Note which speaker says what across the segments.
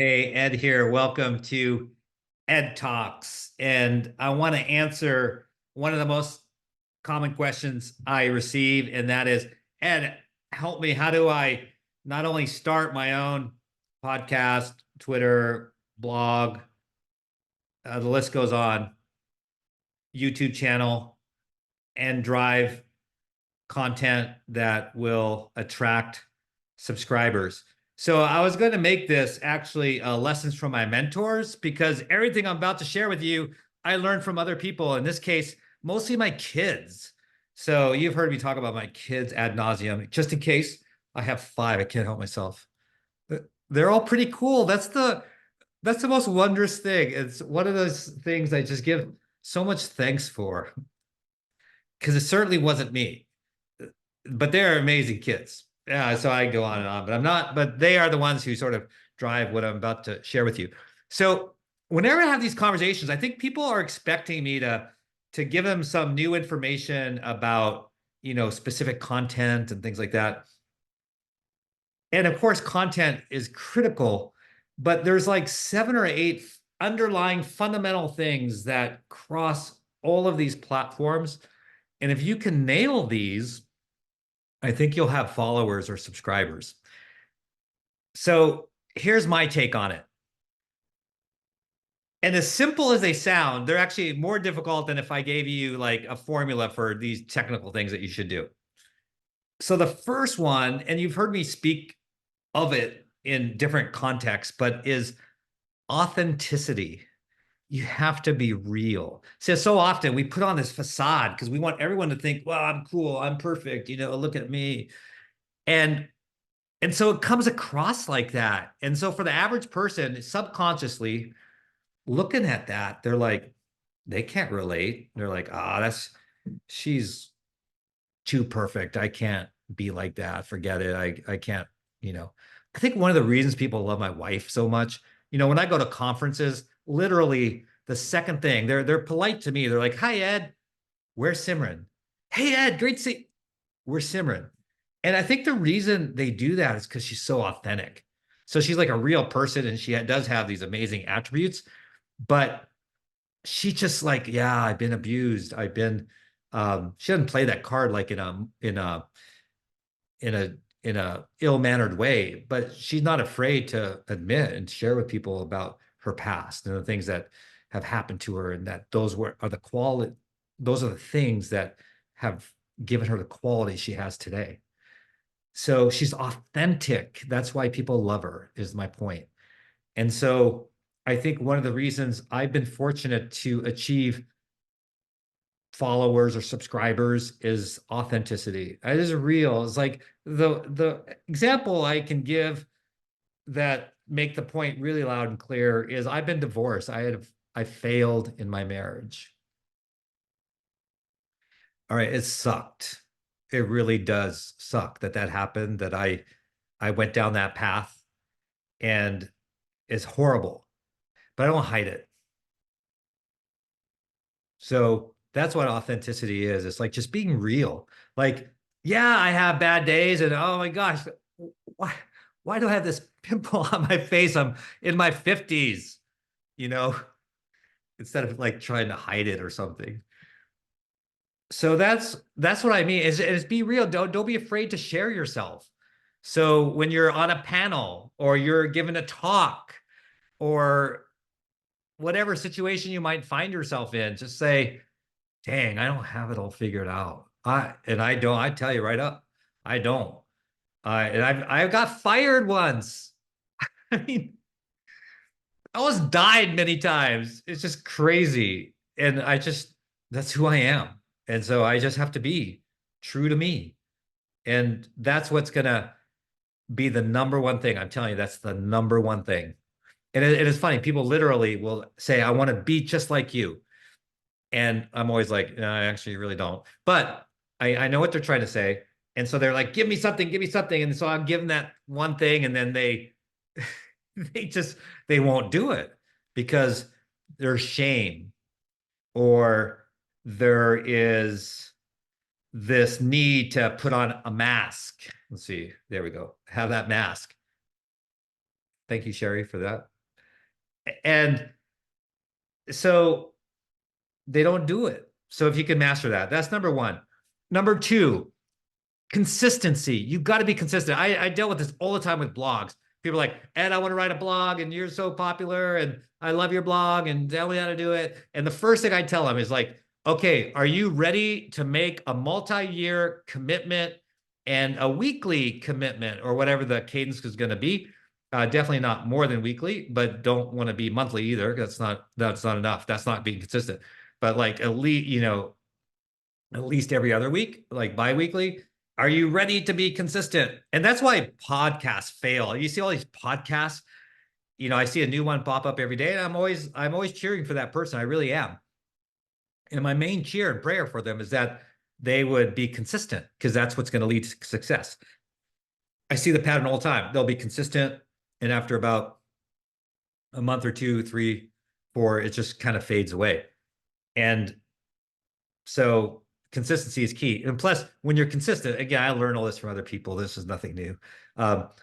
Speaker 1: Hey, Ed here. Welcome to Ed Talks. And I want to answer one of the most common questions I receive, and that is, Ed, help me. How do I not only start my own podcast, Twitter, blog, the list goes on, YouTube channel, and drive content that will attract subscribers. So I was going to make this actually lessons from my mentors because everything I'm about to share with you, I learned from other people. In this case, mostly my kids. So you've heard me talk about my kids ad nauseum. Just in case, I have five. I can't help myself. They're all pretty cool. That's the most wondrous thing. It's one of those things I just give so much thanks for because it certainly wasn't me, but they're amazing kids. Yeah, so I go on and on, but I'm not, but they are the ones who sort of drive what I'm about to share with you. So whenever I have these conversations, I think people are expecting me to give them some new information about, specific content and things like that. And of course, content is critical, but there's like seven or eight underlying fundamental things that cross all of these platforms. And if you can nail these, I think you'll have followers or subscribers. So here's my take on it. And as simple as they sound, they're actually more difficult than if I gave you like a formula for these technical things that you should do. So the first one, and you've heard me speak of it in different contexts, but is authenticity. You have to be real. So often we put on this facade because we want everyone to think, well, I'm cool, I'm perfect, look at me. And so it comes across like that. And so for the average person, subconsciously looking at that, they're like, they can't relate. They're like, she's too perfect. I can't be like that. Forget it. I can't, you know. I think one of the reasons people love my wife so much, when I go to conferences, literally the second thing, they're polite to me. They're like, hi, Ed, where's Simran? Hey, Ed, great to see. Where's Simran? And I think the reason they do that is because she's so authentic. So she's like a real person and she does have these amazing attributes, but she just like, yeah, I've been abused. She doesn't play that card like in a in a ill-mannered way, but she's not afraid to admit and share with people about her past and the things that have happened to her, and that those are the things that have given her the quality she has today. So she's authentic. That's why people love her, is my point. And so I think one of the reasons I've been fortunate to achieve followers or subscribers is authenticity. It is real. It's like the example I can give that make the point really loud and clear is I've been divorced. I failed in my marriage. All right, it sucked. It really does suck that happened, that I went down that path, and it's horrible, but I don't hide it. So that's what authenticity is. It's like just being real. Like, yeah, I have bad days, and oh my gosh, why do I have this pimple on my face? I'm in my 50s, you know, instead of like trying to hide it or something. So that's what I mean is be real. Don't be afraid to share yourself. So when you're on a panel or you're given a talk or whatever situation you might find yourself in, just say, dang, I don't have it all figured out. I don't, I tell you right up, I don't. And I've got fired once. I mean, I almost died many times. It's just crazy. And that's who I am. And so I just have to be true to me. And that's what's gonna be the number one thing. I'm telling you, that's the number one thing. And it is funny. People literally will say, I want to be just like you. And I'm always like, no, I actually really don't. But I know what they're trying to say. And so they're like, give me something, give me something. And so I'll give them that one thing. And then they just, they won't do it because there's shame, or there is this need to put on a mask. Let's see. There we go. Have that mask. Thank you, Sherry, for that. And so they don't do it. So if you can master that, that's number one. Number two, consistency. You've got to be consistent. I dealt with this all the time with blogs. People are like, Ed, I want to write a blog and you're so popular and I love your blog and tell me how to do it. And the first thing I tell them is like, okay, are you ready to make a multi-year commitment and a weekly commitment or whatever the cadence is going to be? Definitely not more than weekly, but don't want to be monthly either. That's not enough. That's not being consistent. But like at least, at least every other week, like bi-weekly. Are you ready to be consistent? And that's why podcasts fail. You see all these podcasts, I see a new one pop up every day, and I'm always cheering for that person. I really am. And my main cheer and prayer for them is that they would be consistent because that's what's going to lead to success. I see the pattern all the time. They'll be consistent, and after about a month or two, three, four, it just kind of fades away. And so consistency is key. And plus, when you're consistent, again, I learned all this from other people. This is nothing new.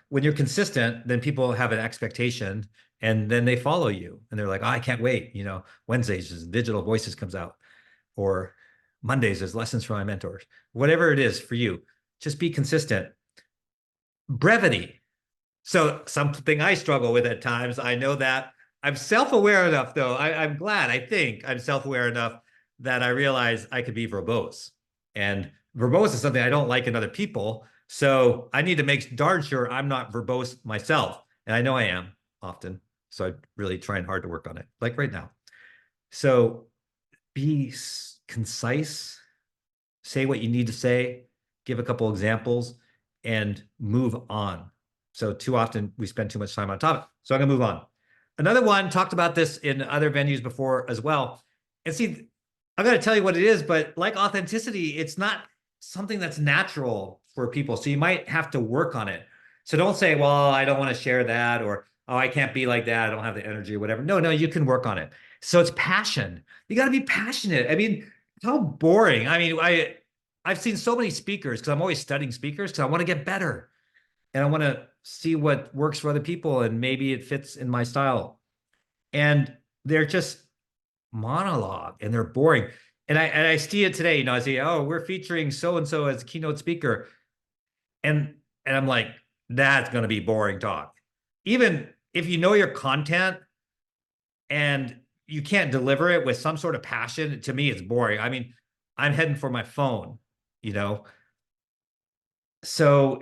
Speaker 1: When you're consistent, then people have an expectation and then they follow you and they're like, oh, I can't wait. Wednesdays is Digital Voices comes out, or Mondays is Lessons from My Mentors. Whatever it is for you, just be consistent. Brevity. So something I struggle with at times. I know that I'm self-aware enough, though. I'm glad. I think I'm self-aware enough that I realize I could be verbose. And verbose is something I don't like in other people. So I need to make darn sure I'm not verbose myself. And I know I am often. So I'm really trying hard to work on it, like right now. So be concise, say what you need to say, give a couple examples, and move on. So too often we spend too much time on topic. So I'm gonna move on. Another one, talked about this in other venues before as well. And see, I got to tell you what it is, but like authenticity, it's not something that's natural for people. So you might have to work on it. So don't say, well, I don't want to share that, or, oh, I can't be like that. I don't have the energy or whatever. No, you can work on it. So it's passion. You got to be passionate. I mean, how boring. I mean, I've seen so many speakers because I'm always studying speakers because I want to get better and I want to see what works for other people and maybe it fits in my style. And they're just monologue and they're boring. And I see it today, I say, oh, we're featuring so-and-so as a keynote speaker. And I'm like, that's going to be boring talk. Even if you know your content and you can't deliver it with some sort of passion, to me, it's boring. I mean, I'm heading for my phone, So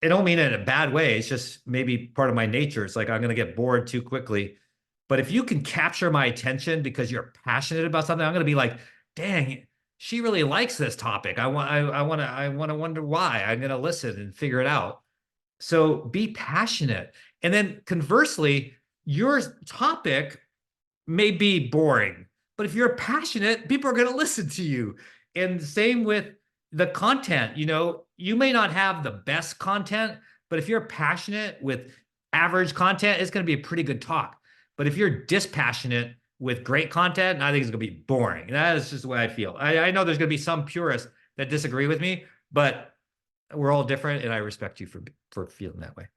Speaker 1: I don't mean it in a bad way. It's just maybe part of my nature. It's like I'm going to get bored too quickly. But if you can capture my attention because you're passionate about something, I'm going to be like, dang, she really likes this topic. I want to wonder why. I'm going to listen and figure it out. So be passionate. And then conversely, your topic may be boring, but if you're passionate, people are going to listen to you. And same with the content. You may not have the best content, but if you're passionate with average content, it's going to be a pretty good talk. But if you're dispassionate with great content, I think it's going to be boring. That is just the way I feel. I know there's going to be some purists that disagree with me, but we're all different, and I respect you for feeling that way.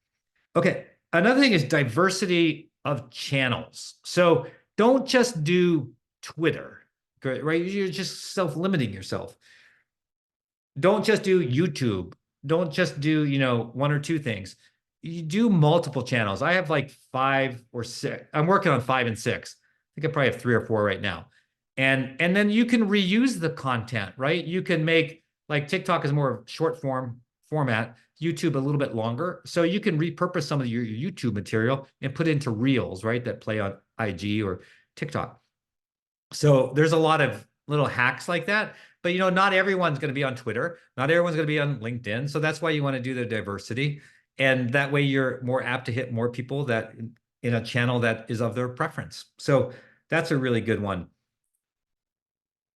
Speaker 1: Okay. Another thing is diversity of channels. So don't just do Twitter, right? You're just self-limiting yourself. Don't just do YouTube. Don't just do, one or two things. You do multiple channels. I have like 5 or 6. I'm working on 5 and 6. I think I probably have 3 or 4 right now. And then you can reuse the content, right? You can make, like, TikTok is more short format, YouTube a little bit longer. So you can repurpose some of your YouTube material and put it into reels, right? That play on IG or TikTok. So there's a lot of little hacks like that. But, not everyone's going to be on Twitter. Not everyone's going to be on LinkedIn. So that's why you want to do the diversity. And that way you're more apt to hit more people that in a channel that is of their preference. So that's a really good one.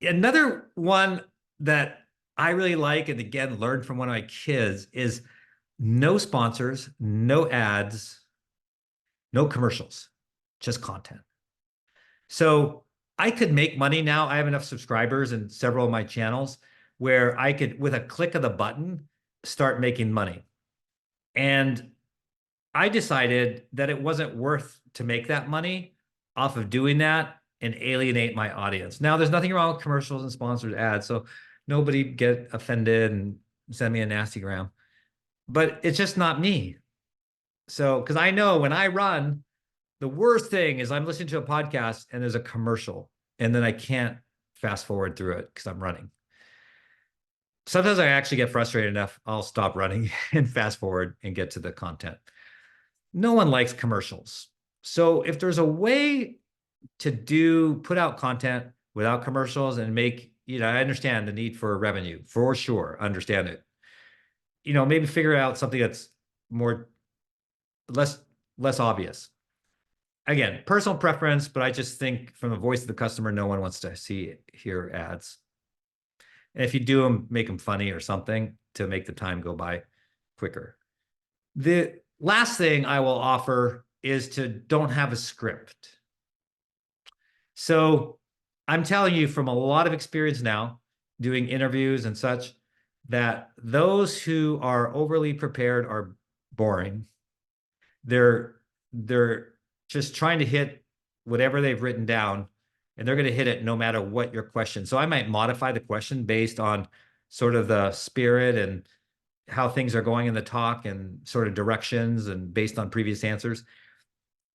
Speaker 1: Another one that I really like, and again, learned from one of my kids, is no sponsors, no ads, no commercials, just content. So I could make money now. I have enough subscribers in several of my channels where I could, with a click of the button, start making money. And I decided that it wasn't worth to make that money off of doing that and alienate my audience. Now, there's nothing wrong with commercials and sponsored ads, so nobody get offended and send me a nasty gram. But it's just not me. So, because I know when I run, the worst thing is I'm listening to a podcast and there's a commercial, and then I can't fast forward through it because I'm running. Sometimes I actually get frustrated enough, I'll stop running and fast forward and get to the content. No one likes commercials. So if there's a way to put out content without commercials and make, I understand the need for revenue for sure, understand it. Maybe figure out something that's more less less obvious. Again, personal preference, but I just think from the voice of the customer, no one wants to hear ads. And if you do them, make them funny or something to make the time go by quicker. The last thing I will offer is to don't have a script. So I'm telling you from a lot of experience now, doing interviews and such, that those who are overly prepared are boring. They're just trying to hit whatever they've written down, and they're going to hit it no matter what your question. So I might modify the question based on sort of the spirit and how things are going in the talk and sort of directions and based on previous answers.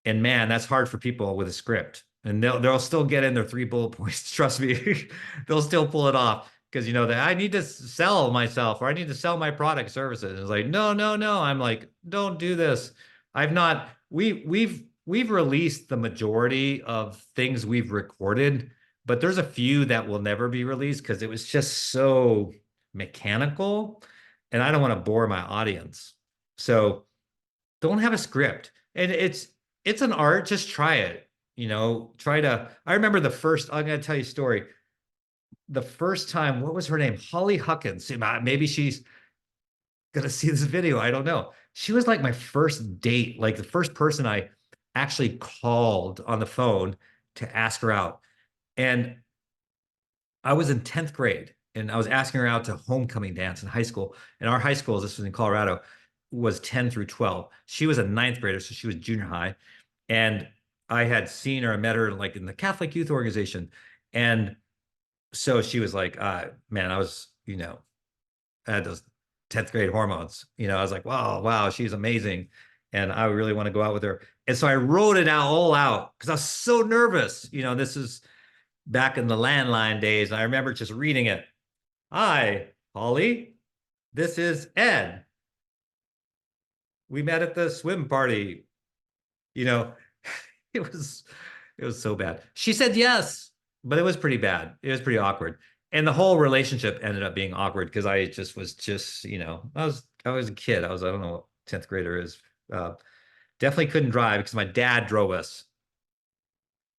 Speaker 1: And man, that's hard for people with a script. And they'll still get in their 3 bullet points. Trust me, they'll still pull it off because that I need to sell myself or I need to sell my product services. It's like, no, no, no. I'm like, don't do this. I've not, we've released the majority of things we've recorded, but there's a few that will never be released because it was just so mechanical and I don't want to bore my audience. So don't have a script. And it's an art. Just try it. I remember I'm going to tell you a story. The first time, what was her name? Holly Huckins. Maybe she's going to see this video. I don't know. She was like my first date, like the first person I actually called on the phone to ask her out. And I was in 10th grade and I was asking her out to homecoming dance in high school. And our high school, this was in Colorado, was 10 through 12. She was a 9th grader, so she was junior high. And I had seen her, I met her like in the Catholic Youth Organization. And so she was like, man, I was, I had those 10th grade hormones. I was like, wow, she's amazing. And I really want to go out with her. And so I wrote it all out because I was so nervous. This is back in the landline days. I remember just reading it. Hi, Holly, this is Ed. We met at the swim party. It was so bad. She said yes, but it was pretty bad. It was pretty awkward. And the whole relationship ended up being awkward because I was I was a kid. I don't know what 10th grader is. Definitely couldn't drive because my dad drove us.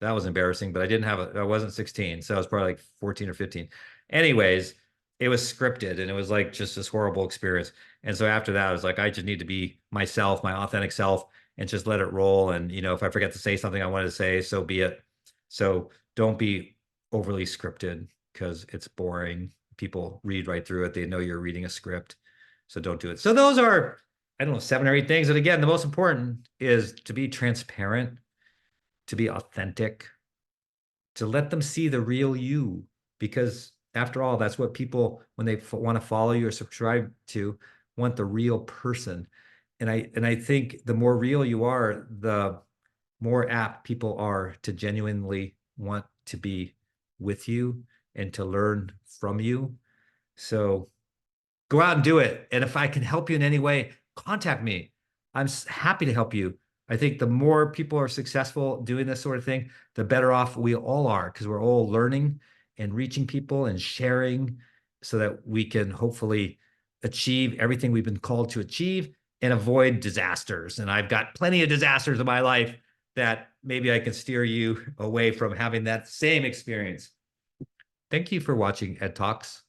Speaker 1: That was embarrassing, but I wasn't 16, so I was probably like 14 or 15. Anyways, it was scripted and it was like just this horrible experience. And so after that, I was like, I just need to be myself, my authentic self, and just let it roll. And if I forget to say something I wanted to say, so be it. So don't be overly scripted because it's boring. People read right through it. They know you're reading a script. So don't do it. So those are, I don't know, 7 or 8 things. And again, the most important is to be transparent, to be authentic, to let them see the real you. Because after all, that's what people, when they want to follow you or subscribe to, want the real person. And I think the more real you are, the more apt people are to genuinely want to be with you and to learn from you. So go out and do it. And if I can help you in any way, contact me. I'm happy to help you. I think the more people are successful doing this sort of thing, the better off we all are because we're all learning and reaching people and sharing so that we can hopefully achieve everything we've been called to achieve and avoid disasters. And I've got plenty of disasters in my life that maybe I can steer you away from having that same experience. Thank you for watching Ed Talks.